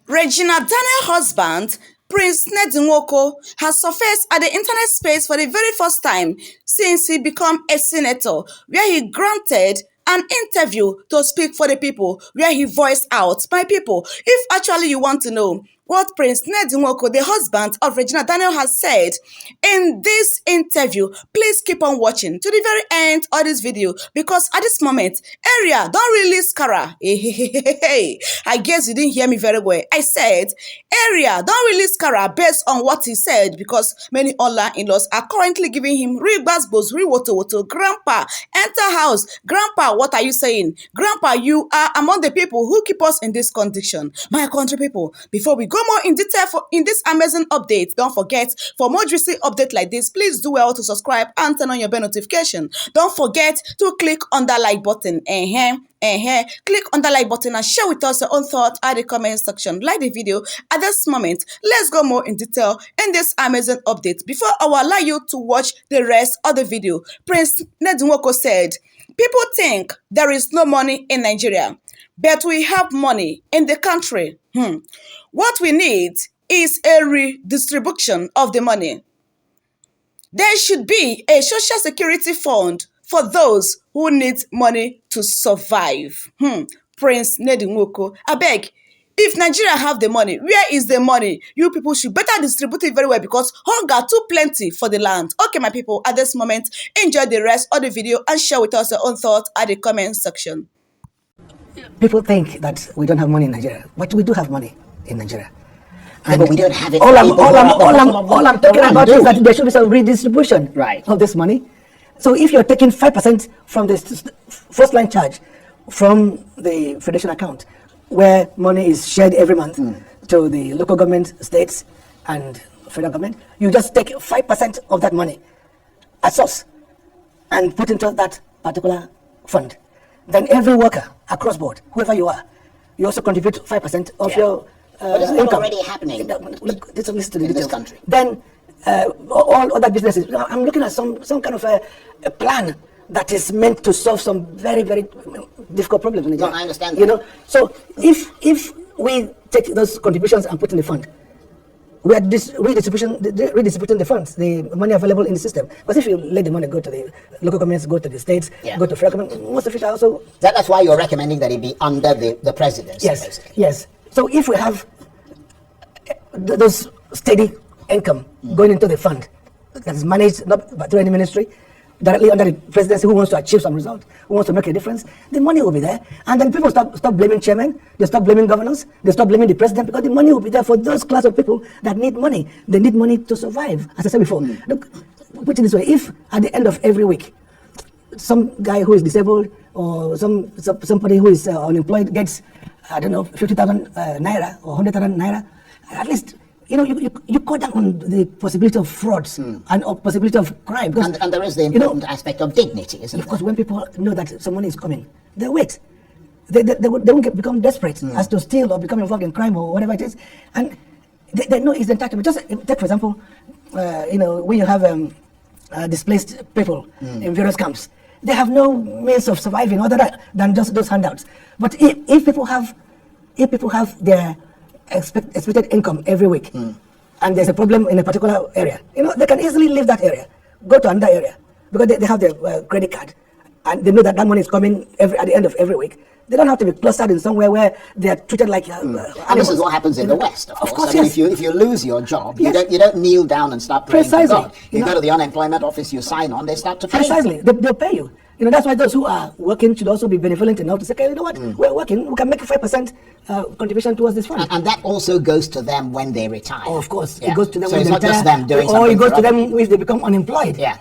Regina Daniels' husband, Prince Nedinwoko, has surfaced at the internet space for the very first time since he became a senator, where he granted an interview to speak for the people, where he voiced out, "My people, if actually you want to know what Prince Nedinwoko, the husband of Regina Daniels, has said in this interview, please keep on watching to the very end of this video, because at this moment, area don't release Kara." I guess you didn't hear me very well. I said, area don't release Kara based on what he said, because many online in-laws are currently giving him real gbasgbos, real woto. Grandpa, enter house. Grandpa, what are you saying? Grandpa, you are among the people who keep us in this condition. My country people, before we go more in detail in this amazing update, don't forget, for more juicy update like this, please do well to subscribe and turn on your bell notification. Don't forget to click on that like button. Click on the like button and share with us your own thoughts at the comment section. Like the video at this moment. Let's go more in detail in this amazing update. Before I will allow you to watch the rest of the video, Prince Nedinwoko said, "People think there is no money in Nigeria, but we have money in the country. What we need is a redistribution of the money. There should be a social security fund for those who need money to survive." Prince Nedinwoko, abeg, if Nigeria have the money, where is the money? You people should better distribute it very well, because hunger too plenty for the land. Okay, my people, at this moment, enjoy the rest of the video and share with us your own thoughts at the comment section. People think that we don't have money in Nigeria, but we do have money in Nigeria. And but we don't have it. All I'm talking about is that there should be some redistribution of this money. So if you're taking 5% from the first line charge from the federation account, where money is shared every month to the local government, states, and federal government, you just take 5% of that money as source and put into that particular fund. Then every worker across board, whoever you are, you also contribute 5% of your but isn't that already happening Look, listen to the in details. this country? Then all other businesses. I'm looking at some kind of a plan that is meant to solve some very, very difficult problems in Nigeria. No, I understand that. You know, so if we take those contributions and put in the fund, we are redistributing the funds, the money available in the system. Because if you let the money go to the local governments, go to the states, go to federal government, most of it are also... That's why you're recommending that it be under the presidency, basically. Yes. So if we have those steady income going into the fund that is managed not through any ministry, directly under the presidency, who wants to achieve some result, who wants to make a difference, the money will be there. And then people stop blaming chairmen, they stop blaming governors, they stop blaming the president, because the money will be there for those class of people that need money. They need money to survive, as I said before. Look, put it this way, if at the end of every week, some guy who is disabled or somebody who is unemployed gets, I don't know, 50,000 naira or 100,000 naira, at least, you know, you cut down on the possibility of frauds and possibility of crime. Because, and there is the important aspect of dignity, isn't there? Of course, when people know that some money is coming, they wait. They won't become desperate as to steal or become involved in crime or whatever it is. And they know it's entitlement. Just take, for example, you know, when you have displaced people in various camps, they have no means of surviving other than just those handouts. But if people have their expected income every week, and there's a problem in a particular area, you know, they can easily leave that area, go to another area, because they have their credit card, and they know that money is coming at the end of every week. They don't have to be clustered in somewhere where they are treated like animals. And this is what happens in the West, of course. I mean, if you lose your job, you don't kneel down and start praying to God. You go to the unemployment office, you sign on, they start to pay. Precisely, they'll pay you. You know, that's why those who are working should also be benevolent enough to say, okay, you know what, we're working, we can make a 5% contribution towards this fund. And that also goes to them when they retire. Oh, of course, it goes to them so when they retire. So it's not just them doing something. Or it goes to them if they become unemployed. Yeah.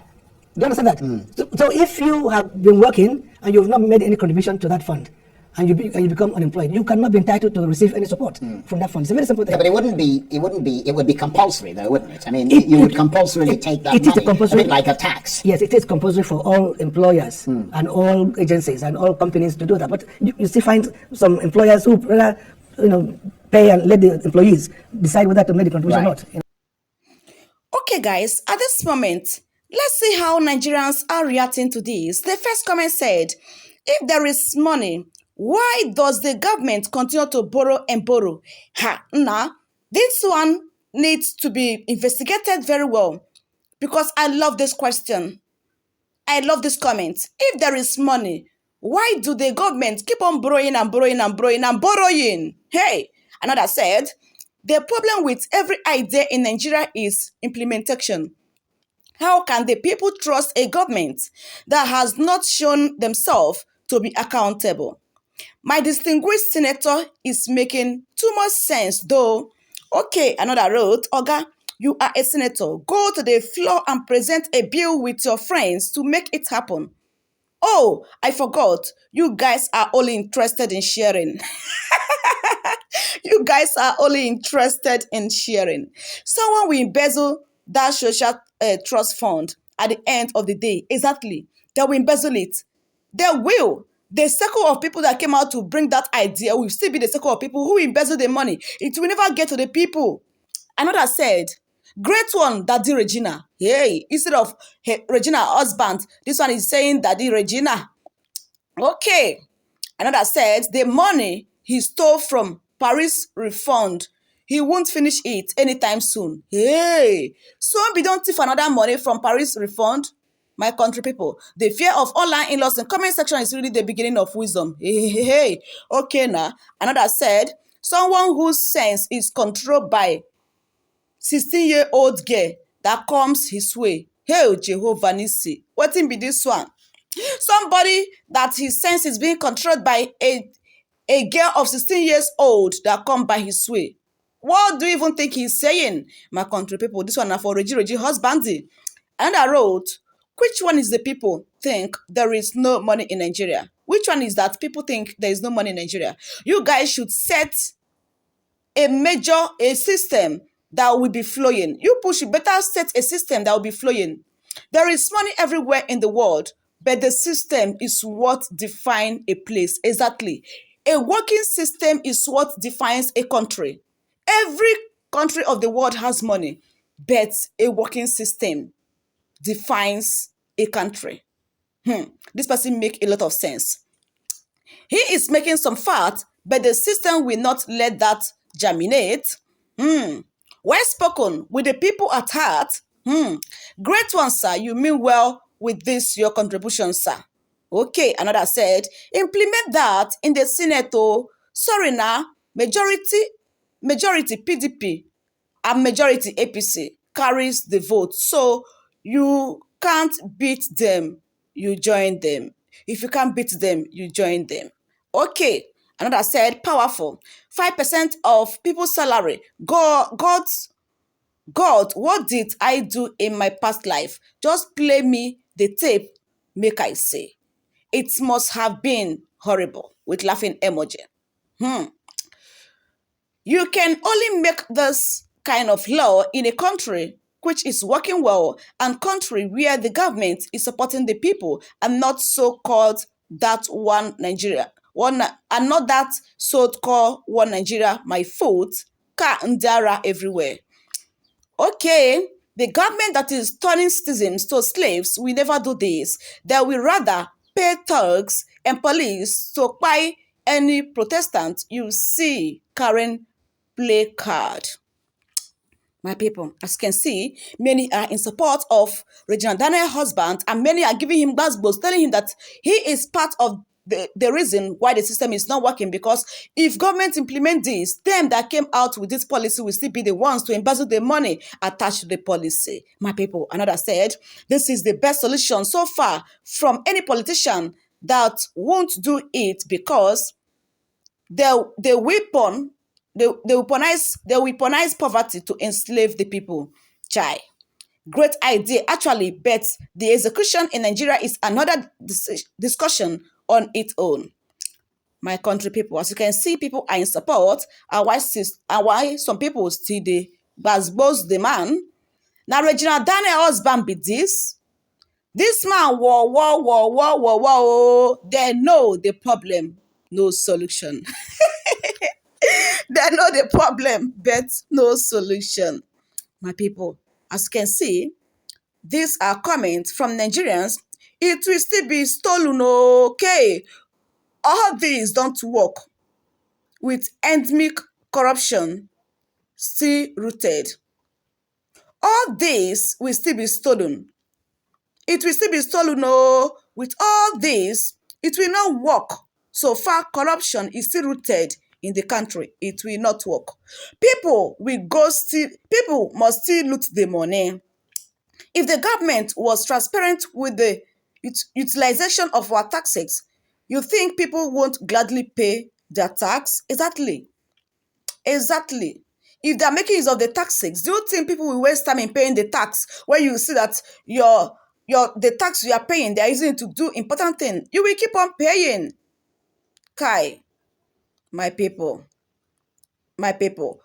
Do you understand that? So if you have been working and you have not made any contribution to that fund, and you become unemployed, you cannot be entitled to receive any support from that fund. It's a very simple thing. Yeah, but it would be compulsory though, wouldn't it? I mean, you would compulsorily take that money, a bit like a tax. Yes, it is compulsory for all employers and all agencies and all companies to do that. But you still find some employers who rather, you know, pay and let the employees decide whether to make the contribution or not. You know? Okay, guys, at this moment, let's see how Nigerians are reacting to this. The first comment said, if there is money, Why does the government continue to borrow and borrow? Ha, nah, this one needs to be investigated very well because I love this question. I love this comment. If there is money, why do the government keep on borrowing and borrowing and borrowing and borrowing? Hey, another said, the problem with every idea in Nigeria is implementation. How can the people trust a government that has not shown themselves to be accountable? My distinguished senator is making too much sense though. Okay, another wrote, Oga, you are a senator. Go to the floor and present a bill with your friends to make it happen. Oh, I forgot. You guys are only interested in sharing. You guys are only interested in sharing. Someone will embezzle that social trust fund at the end of the day. Exactly. They will embezzle it. They will. The circle of people that came out to bring that idea will still be the circle of people who embezzle the money. It will never get to the people. Another said, great one, Daddy Regina. Hey, instead of hey, Regina husband, this one is saying Daddy Regina. Okay. Another said the money he stole from Paris refund, he won't finish it anytime soon. Hey, so we don't thief another money from Paris refund. My country people, the fear of online in-laws in comment section is really the beginning of wisdom. Hey. Okay now. Another said, someone whose sense is controlled by 16-year-old girl that comes his way. Hey, Jehovah Nisi. Wetin be this one? Somebody that his sense is being controlled by a girl of 16 years old that come by his way. What do you even think he's saying? My country people, this one na for Regi husbandy. And I wrote, which one is the people think there is no money in Nigeria? Which one is that people think there is no money in Nigeria? You guys should set a system that will be flowing. You should better set a system that will be flowing. There is money everywhere in the world, but the system is what defines a place. Exactly. A working system is what defines a country. Every country of the world has money, but a working system defines a country. This person make a lot of sense. He is making some fat, but the system will not let that germinate. Well spoken with the people at heart. Great one, sir. You mean well with this, your contribution, sir. Okay, another said, implement that in the Senate. Oh, sorry now, majority PDP and majority APC carries the vote. So you can't beat them, you join them. If you can't beat them, you join them. Okay. Another said, powerful. 5% of people's salary. God, what did I do in my past life? Just play me the tape, make I say. It must have been horrible with laughing emoji. You can only make this kind of law in a country which is working well and country where the government is supporting the people and not so-called that one Nigeria. And not that so-called one Nigeria, my foot, ka ndara everywhere. Okay, the government that is turning citizens to slaves will never do this. They will rather pay thugs and police to buy any Protestant you see carrying play card. My people, as you can see, many are in support of Regina Daniels' husband and many are giving him buzzwords, telling him that he is part of the reason why the system is not working, because if government implement this, them that came out with this policy will still be the ones to embezzle the money attached to the policy. My people, another said, this is the best solution so far from any politician that won't do it because they weaponize poverty to enslave the people. Chai. Great idea, actually, but the execution in Nigeria is another discussion on its own. My country people, as you can see, people are in support, and why some people still dey gbas the man. Now, Regina Daniels' husband be this. This man, they know the problem, no solution. They know the problem, but no solution. My people, as you can see, these are comments from Nigerians. It will still be stolen, okay? All these don't work with endemic corruption still rooted. All this will still be stolen. It will still be stolen. No, with all this, it will not work. So far, corruption is still rooted in the country. It will not work. People must still loot the money. If the government was transparent with the utilization of our taxes, you think people won't gladly pay their tax? Exactly. Exactly. If they're making use of the taxes, do you think people will waste time in paying the tax when you see that the tax you are paying, they're using it to do important things? You will keep on paying. Kai, my people,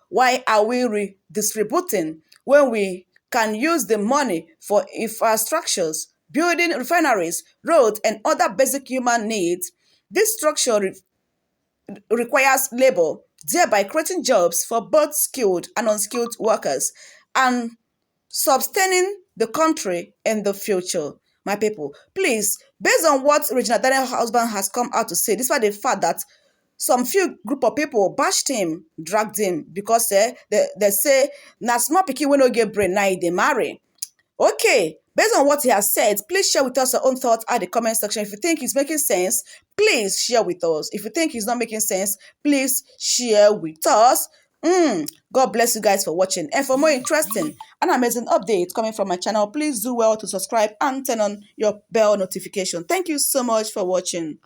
why are we redistributing when we can use the money for infrastructures, building refineries, roads, and other basic human needs? This structure requires labor, thereby creating jobs for both skilled and unskilled workers and sustaining the country in the future. My people, please, based on what Regina Daniels' husband has come out to say, despite the fact that some few group of people bashed him, dragged him, because they say, na small pikin wey no get brain, na they marry. Okay, based on what he has said, please share with us your own thoughts at the comment section. If you think it's making sense, please share with us. If you think it's not making sense, please share with us. God bless you guys for watching. And for more interesting and amazing updates coming from my channel, please do well to subscribe and turn on your bell notification. Thank you so much for watching.